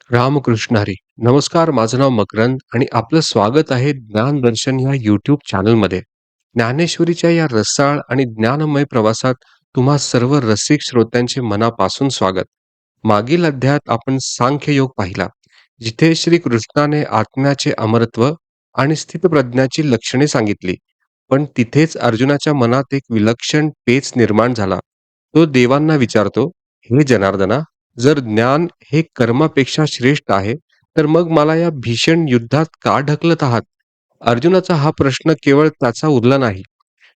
रामकृष्ण हरी. नमस्कार, माझं नाव मकरंद आणि आपलं स्वागत आहे ज्ञानदर्शन या यूट्यूब चॅनलमध्ये. ज्ञानेश्वरीच्या या रसाळ आणि ज्ञानमय प्रवासात तुम्हा सर्व रसिक श्रोत्यांचे मनापासून स्वागत. मागील अध्यायात आपण सांख्ययोग पाहिला, जिथे श्री कृष्णाने आत्म्याचे अमरत्व आणि स्थितप्रज्ञाची लक्षणे सांगितली. पण तिथेच अर्जुनाच्या मनात एक विलक्षण पेच निर्माण झाला. तो देवांना विचारतो, हे जनार्दना, जर ज्ञान हे कर्मापेक्षा श्रेष्ठ आहे, तर मग मला या भीषण युद्धात का ढकलत आहात? अर्जुनाचा हा प्रश्न केवळ त्याचा उरला नाही,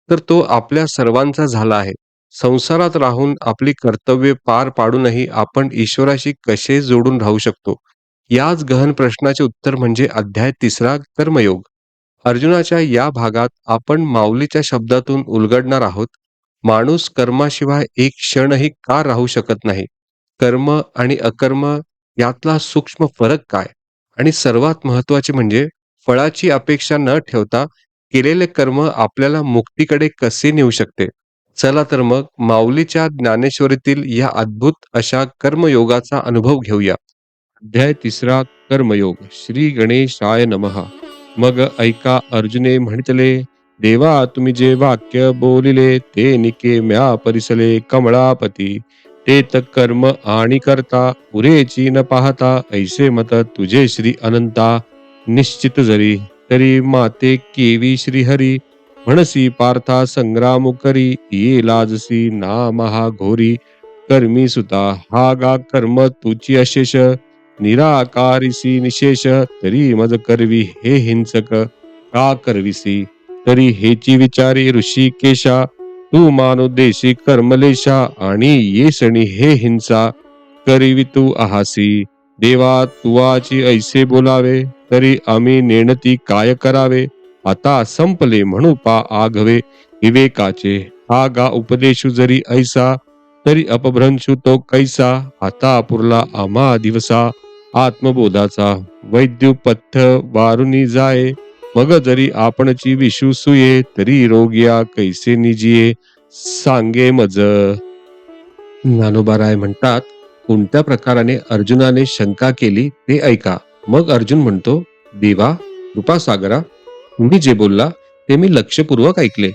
तर तो आपल्या सर्वांचा झाला आहे. संसारात राहून आपली कर्तव्ये पार पाडूनही आपण ईश्वराशी कसे जोडून राहू शकतो? याच गहन प्रश्नाचे उत्तर म्हणजे अध्याय 3 कर्मयोग. अर्जुनाच्या या भागात आपण माऊलीच्या शब्दातून उलगडणार आहोत. माणूस कर्माशिवाय एक क्षणही का राहू शकत नाही? कर्म आणि अकर्म यातला सूक्ष्म फरक काय? आणि सर्वात महत्वाचे म्हणजे फळाची अपेक्षा न ठेवता केलेले कर्म आपल्याला मुक्तीकडे कसे नेऊ शकते? चला तर मग माऊलीच्या ज्ञानेश्वरीतील या अद्भुत अशा कर्मयोगाचा अनुभव घेऊया. अध्याय 3 कर्मयोग. श्री गणेशाय नमः. मग ऐका अर्जुने म्हणतले, देवा तुम्ही जे वाक्य बोलिले ते निके म्या परिसले कमळापती. ते तर कर्म आणि करता पुरेची न पाहता ऐसे मत तुझे श्री अनंता. निश्चित जरी तरी माते केवी श्रीहरी. म्हणसी पार्था संग्राम करी ये लाजसी ना महाघोरी. कर्मी सुता हा गा कर्म तुची अशेष. निराकारिसी निशेष तरी मज करवी हे हिंसक का करविसी. तरी हेची विचारी ऋषिकेशा. तू मानो देशी कर्मलेशा आणि येसणी हे हिंसा करीवी तू आहासी. देवा तुवाची ऐसे बोलावे तरी आम्ही नेणती काय करावे. आता संपले म्हणू पा आघवे विवेकाचे. हा गा उपदेशू जरी ऐसा तरी अपभ्रंशू तो कैसा. आता पुरला आम्हा दिवसा आत्मबोधाचा. वैद्युपथ्य वारुनी जाये मग जरी आपणची विषू सुये. तरी रोग्या कैसे निजिये सांगे मज. ज्ञानोबा राय म्हणतात, कोणत्या प्रकाराने अर्जुनाने शंका केली ते ऐका. मग अर्जुन म्हणतो, देवा कृपासागरा, तुम्ही जे बोलला ते मी लक्षपूर्वक ऐकले.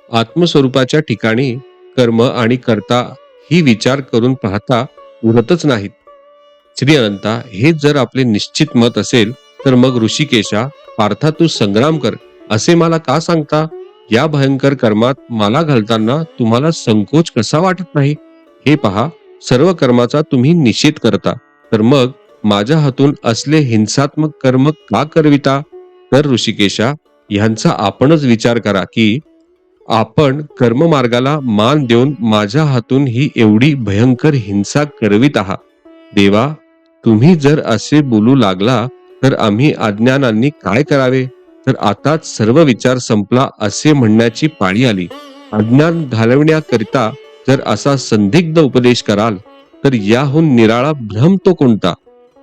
आत्मस्वरूपाच्या ठिकाणी कर्म आणि कर्ता ही विचार करून पाहता उरतच नाहीत. श्री अनंता, हे जर आपले निश्चित मत असेल तर मग ऋषिकेशा, पार्था तू संग्राम कर असे मला का सांगता? या भयंकर कर्मात मला घालताना तुम्हाला संकोच कसा वाटत नाही? हे पहा, सर्व कर्माचा तुम्ही निषेध करता, तर मग माझ्या हातून असले हिंसात्मक कर्म का करविता? तर ऋषिकेशा, ह्यांचा आपणच विचार करा की आपण कर्ममार्गाला मान देऊन माझ्या हातून ही एवढी भयंकर हिंसा करवित आहात. देवा, तुम्ही जर असे बोलू लागला तर आम्ही अज्ञानांनी काय करावे? तर आताच सर्व विचार संपला असे म्हणण्याची पाळी आली. अज्ञान घालवण्याकरिता जर असा संदिग्ध उपदेश कराल तर याहून निराळा भ्रम तो कोणता?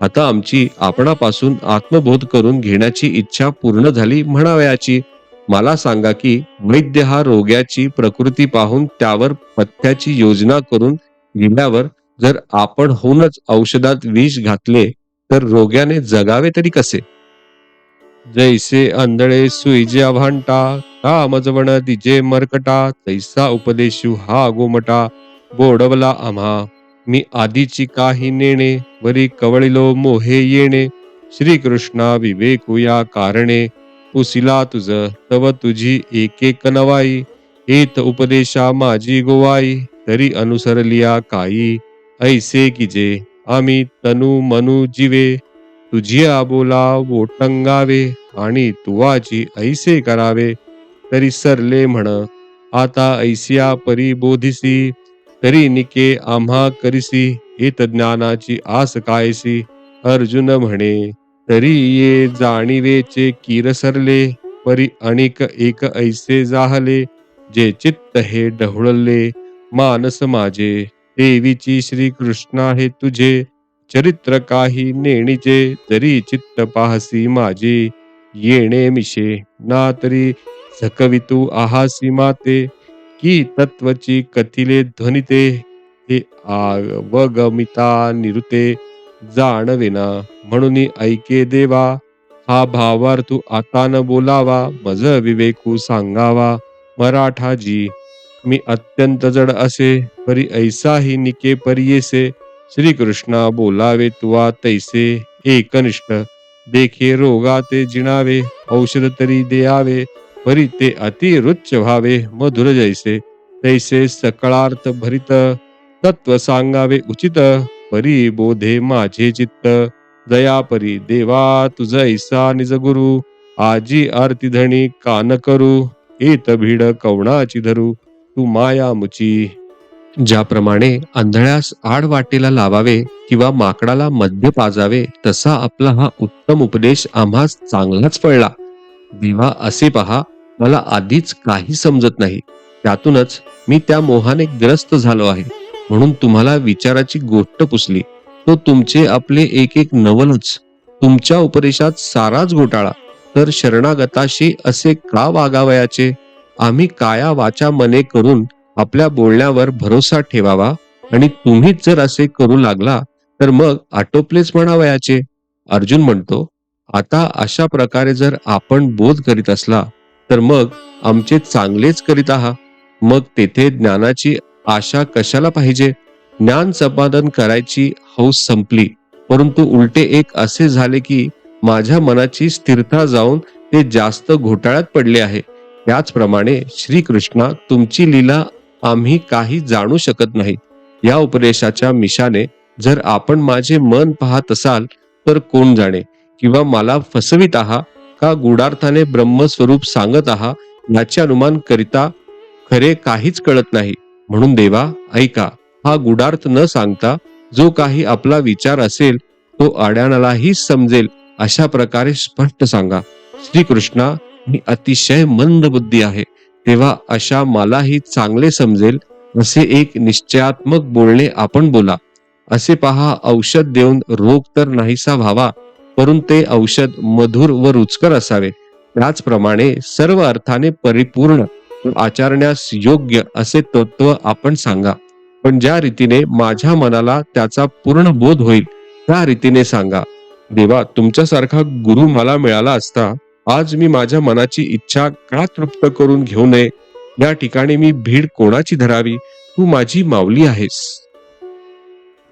आता आमची आपणापासून आत्मबोध करून घेण्याची इच्छा पूर्ण झाली म्हणावयाची. मला सांगा की वैद्य हा रोग्याची प्रकृती पाहून त्यावर पथ्याची योजना करून गेल्यावर जर आपण होऊनच औषधात विष घातले तर रोग्याने जगावे तरी कसे? जैसे आंधळे सुईजे भांटा कामजवण दिजे मरकटा. तैसा उपदेशू हा गोमटा बोडवला आम्हा. मी आधीची काही नेणे वरी कवळिलो मोहे येणे. श्रीकृष्णा विवेकूया कारणे पुसिला तुझ तव तुझी एक एक नवाई. हेत उपदेशा माझी गोवाई तरी अनुसरलिया काई. ऐसे की जे आम्ही तनु मनु जीवे तुझी आबोला वोटंगावे. आणि तुवाची ऐसे करावे तरी सरले म्हण. आता ऐसिया परी बोधिसी तरी निके आम्हा करिसी. हेत ज्ञानाची आस कायसी. अर्जुन म्हणे तरी ये जाणीवेचे कीर सरले. परी अनेक एक ऐसे जाहले जे चित्त हे ढवळले मानस माझे. देवीची श्री कृष्णा हे तुझे चरित्र काही नेणीचे. जरी चित्त पाहसी माझे येणे मिशे ना तरी झकवितू आहासी माते. की तत्वची कथिले ध्वनिते हे अवगमिता निरुते. जाणवेना म्हणून ऐके देवा, हा भावार्थू आता न बोलावा, मज विवेकू सांगावा. मराठाजी, मी अत्यंत जड असे, परी ऐसाही निके परियेसे. श्रीकृष्णा बोलावे तुवा तैसे, एकनिष्ठ देखे रोगा ते जिणावे. औषध तरी द्यावे, परी ते अति रुच्च व्हावे. मधुर जैसे तैसे सकळार्थ भरित, तत्व सांगावे उचित. परी बोधे माझे चित्त, दया परी देवा तुझ ऐसा निज गुरु. आजी आरती धणी कान करू, येत भीड कवणाची धरू. तू माया मुची. ज्याप्रमाणे आंधळ्यास आड वाटेला लावावे किंवा माकडाला मध्य पाजावे, तसा आपला हा उत्तम उपदेश आम्हास चांगलाच पडला. देवा असे पहा, मला आधीच काही समजत नाही, त्यातूनच मी त्या मोहाने ग्रस्त झालो आहे. म्हणून तुम्हाला विचाराची गोष्ट पुसली. तो तुमचे आपले एक एक नवलच. तुमच्या उपदेशात साराच घोटाळा. तर शरणागताशी असे का वागावयाचे? आम्ही काया वाचा मने करून आपल्या बोलण्यावर भरोसा ठेवावा, आणि तुम्हीच जर असे करू लागला तर मग आटोपलेच म्हणावयाचे. अर्जुन म्हणतो, आता अशा प्रकारे जर आपण बोध करीत असला तर मग आमचे चांगलेच करीत आहात. मग तेथे ज्ञानाची आशा कशाला पाहिजे? ज्ञान संपादन करायची हौस संपली, परंतु उलटे एक असे झाले की माझ्या मनाची स्थिरता जाऊन ते जास्त घोटाळ्यात पडले आहे. त्याचप्रमाणे श्रीकृष्णा, तुमची लीला आम्ही काही जाणू शकत नाही. या उपदेशाच्या मिशाने जर आपण माझे मन पाहत असाल तर कोण जाणे, किंवा मला फसवित आहात का गूढार्थाने ब्रह्मस्वरूप सांगत आहात याचे अनुमान करिता खरे काहीच कळत नाही. म्हणून देवा ऐका, हा गूढार्थ न सांगता जो काही आपला विचार असेल तो अड्याणालाही समजेल अशा प्रकारे स्पष्ट सांगा. श्रीकृष्णा, मी अतिशय मंद बुद्धी आहे, तेव्हा अशा मलाही चांगले समजेल असे एक निश्चयात्मक बोलणे आपण बोला. असे पहा, औषध देऊन रोग तर नाहीसा व्हावा, परंतु ते औषध मधुर व रुचकर असावे. त्याचप्रमाणे सर्व अर्थाने परिपूर्ण व आचरण्यास योग्य असे तत्व आपण सांगा. पण ज्या रीतीने माझ्या मनाला त्याचा पूर्ण बोध होईल त्या रीतीने सांगा. देवा, तुमच्यासारखा गुरु मला मिळाला असता आज मी माझ्या मनाची इच्छा का तृप्त करून घेऊ नये? या ठिकाणी मी भीड कोणाची धरावी? तू माझी माऊली आहेस.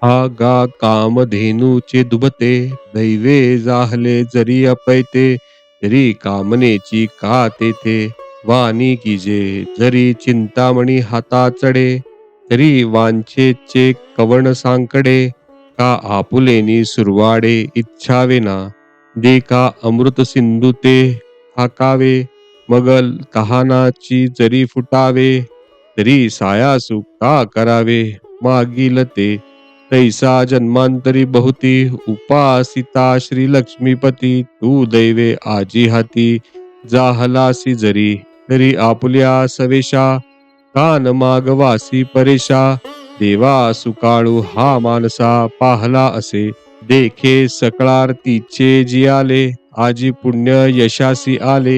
हा गा कामधेनूचे दुबते, दैवे जाहले जरी अपैते. तरी कामनेची का तेथे, वाणी कीजे जरी चिंतामणी हाता चढे. तरी वांछेचे कवण सांकडे, का आपुलेनी सुरवाडे इच्छावेना. दे का अमृत सिंधू ते हाकावे, मगल तहानाची जरी फुटावे. तरी सायासु का करावे, मागील ते तैसा जन्मांतरी बहुती. उपासिता श्री लक्ष्मीपती, तू दैवे आजी हाती. जाहलासी जरी तरी आपुल्या सवेशा, कान मागवासी परेशा. देवा सुकाळू हा मानसा, पाहला असे देखे सकळार्तीचे जियाले. आजी पुण्य यशासी आले,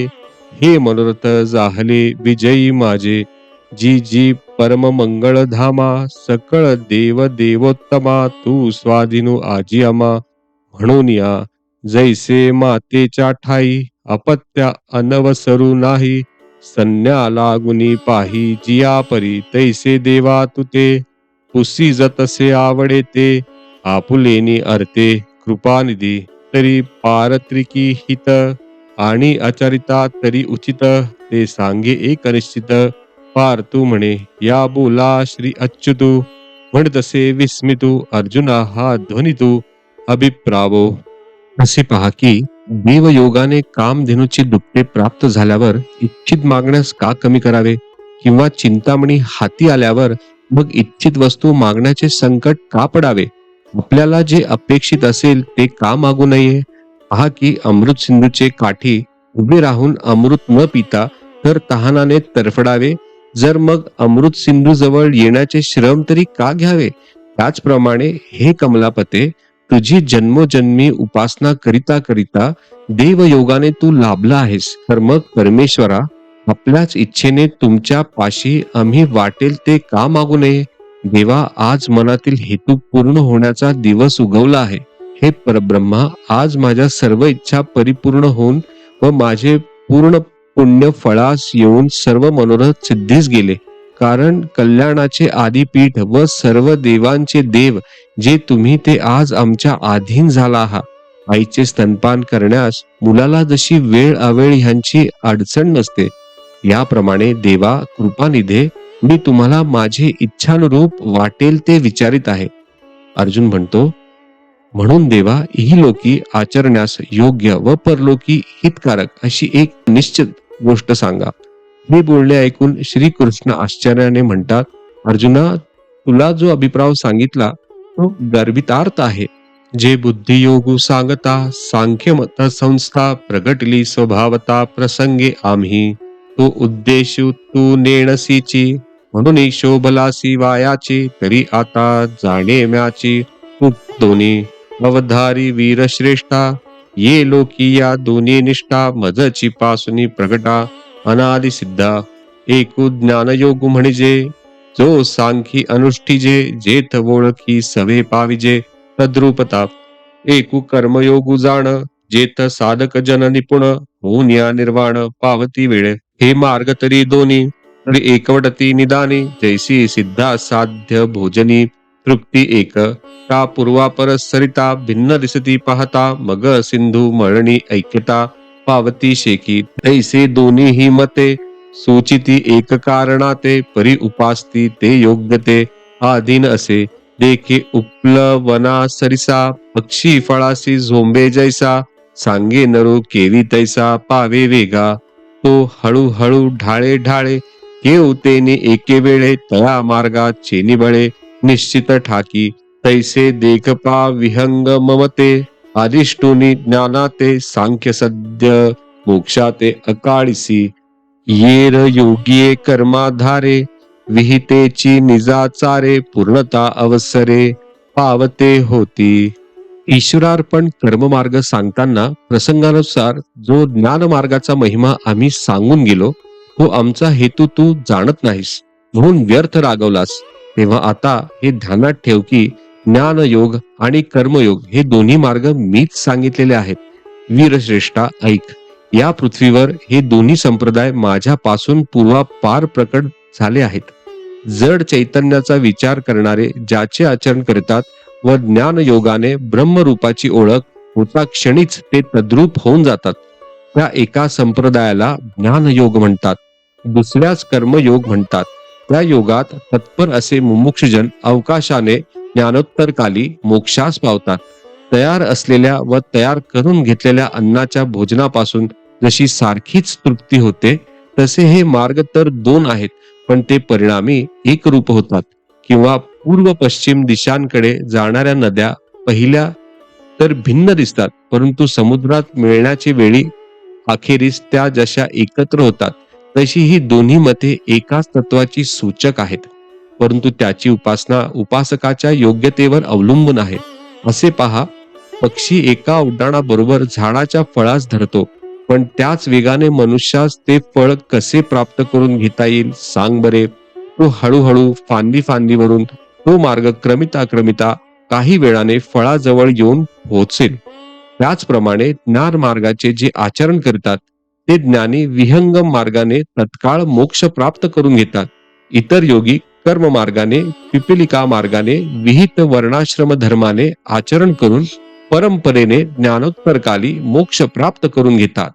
हे मनोरथ जाहले विजयी माझे. जी जी परम मंगळ धामा, सकळ देव देवोत्तमा. तू स्वाधीनू आजी आमा, म्हणून या जैसे मातेच्या ठाई. अपत्या अनवसरू नाही, संन्या लागुनी पाही. जिया परी तैसे देवा तुते, पुसी जतसे आवडे ते. आपुलेनी अर्ते कृपानिधी, तरी पारत्रिकी हित. आणि आचरिता तरी उचित, ते सांगे एक निश्चित. पार तू म्हणे या बोला श्री अच्युतू, म्हणतसे विस्मितू. अर्जुना हा ध्वनी तू अभिप्रावो. असे पहा की देवयोगाने कामधेनूची दुःखे प्राप्त झाल्यावर इच्छित मागण्यास का कमी करावे, किंवा चिंतामणी हाती आल्यावर मग इच्छित वस्तू मागण्याचे संकट का पडावे? आपल्याला जे अपेक्षित असेल ते का मागू नये? पहा की अमृत सिंधूचे काठी उभे राहून अमृत न पिता तर तहानाने तरफडावे. जर मग अमृत सिंधू जवळ येण्याचे श्रम तरी का घ्यावे? त्याचप्रमाणे हे कमलापते, तुझी जन्मोजन्मी उपासना करिता करिता देवयोगाने तू लाभला आहेस, तर मग परमेश्वरा, आपल्याच इच्छेने तुमच्या पाशी आम्ही वाटेल ते का मागू नये? देवा, आज मनातील हेतू पूर्ण होण्याचा दिवस उगवला आहे. हे परब्रह्मा, आज माझ्या सर्व इच्छा परिपूर्ण होऊन व माझे पूर्ण पुण्य फळास येऊन सर्व मनोरथ सिद्धीस गेले. कारण कल्याणाचे आदिपीठ व सर्व देवांचे देव जे तुम्ही, ते आज आमच्या अधीन झाला आहात. आईचे स्तनपान करण्यास मुलाला जशी वेळ अवेळ ह्यांची अडचण नसते, याप्रमाणे देवा कृपानिधे, मी तुम्हाला माझे इच्छानुरूप वाटेल ते विचारित आहे. अर्जुन म्हणतो, म्हणून देवा, ही लोकी आचरण्यास योग्य व परलोकी हितकारक अशी एक निश्चित गोष्ट सांगा. हे बोलणे ऐकून श्रीकृष्ण आश्चर्याने म्हणतात, अर्जुना, तुला जो अभिप्राय सांगितला तो गर्भितार्थ आहे. जे बुद्धियोगू सांगता सांख्यमत संस्था प्रगटली स्वभावता प्रसंगे आम्ही, तो उद्देश तू नेणसीची म्हणून शोभलासी वायाची, तरी आता जाणे म्याची तू दोन्ही अवधारी वीर श्रेष्ठा. ये लोकी या दोन्ही निष्ठा मजची पासुनी प्रगटा अनादि सिद्धा. एकू ज्ञानयोग म्हणजे जो सांखी अनुष्ठिजे, जेथ ओळखी सवे पाविजे तद्रूपता. एकू कर्मयोगू जाण, जेथ साधक जन निपुण होऊन या निर्वाण पावती वेळ. हे मार्ग तरी दोन्ही तरी एकवटती निदानी, जैसी सिद्धा साध्य भोजनी तृप्ती एक. का पूर्वापर सरिता भिन्न दिसती पाहता, मग सिंधू मळणी ऐक्यता पावती शेकी. तैसे दोन्ही ही मते सूचिती एक कारणाते, परी उपासती ते योग्य ते आधीन असे. देखे उपलवना सरिसा पक्षी फळासी झोंबे जैसा, सांगे नरू केवी तैसा पावे वेगा. तो हळूहळू ढाळे ढाळे केव तेने एके वेळे, तया मार्गात चेनी बळे निश्चित ठाकी. तैसे देखपा विहंग ममते आदिष्टुनी ज्ञानाते, सांख्य सद्य मोक्षाते अकाळीसी. येर योगिये कर्माधारे विहितेची निजाचारे, पूर्णता अवसरे पावते होती. ईश्वरार्पण कर्ममार्ग सांगताना प्रसंगानुसार जो ज्ञान मार्गाचा महिमा आम्ही सांगून गेलो, तो आमचा हेतू तू जाणत नाहीस म्हणून व्यर्थ रागवलास. तेव्हा आता हे ध्यानात ठेव की ज्ञानयोग आणि कर्मयोग हे दोन्ही मार्ग मीच सांगितलेले आहेत. वीरश्रेष्ठा ऐक, या पृथ्वीवर हे दोन्ही संप्रदाय माझ्यापासून पूर्वापार प्रकट झाले आहेत. जड चैतन्याचा विचार करणारे ज्याचे आचरण करतात व ज्ञान योगाने ब्रह्मरूपाची ओळख होता क्षणीच ते तद्रूप होऊन जातात, त्या एका संप्रदायाला ज्ञानयोग म्हणतात. दुसऱ्याच कर्मयोग म्हणतात. त्या योगात तत्पर असे मुमुक्षुजन अवकाशाने ज्ञानोत्तरकाली मोक्षास पावतात. तयार असलेल्या व तयार करून घेतलेल्या अन्नाच्या भोजनापासून जशी सारखीच तृप्ती होते, तसे हे मार्ग तर दोन आहेत, पण ते परिणामी एक रूप होतात. किंवा पूर्व पश्चिम दिशांकडे जाणाऱ्या नद्या पहिल्या तर भिन्न दिसतात, परंतु समुद्रात मिळण्याची वेळी अखेरीस त्या जशा एकत्र होतात, तशी ही दोन्ही मते एकाच तत्वाची सूचक आहेत, परंतु त्याची उपासना उपासकाच्या योग्यतेवर अवलंबून आहे. असे पहा, पक्षी एका उड्डाणाबरोबर झाडाच्या फळास धरतो, पण त्याच वेगाने मनुष्यास ते फळ कसे प्राप्त करून घेता येईल सांग बरे. तो हळूहळू फांदी फांदीवरून तो मार्ग क्रमिता काही वेळाने फळाजवळ येऊन पोहोचेल. त्याचप्रमाणे ज्ञान मार्गाचे जे आचरण करतात ते ज्ञानी विहंगम मार्गाने तत्काळ मोक्ष प्राप्त करून घेतात. इतर योगी कर्म मार्गाने पिपिलिका मार्गाने विहित वर्णाश्रम धर्माने आचरण करून परंपरेने ज्ञानोत्तरकाली मोक्ष प्राप्त करून घेतात.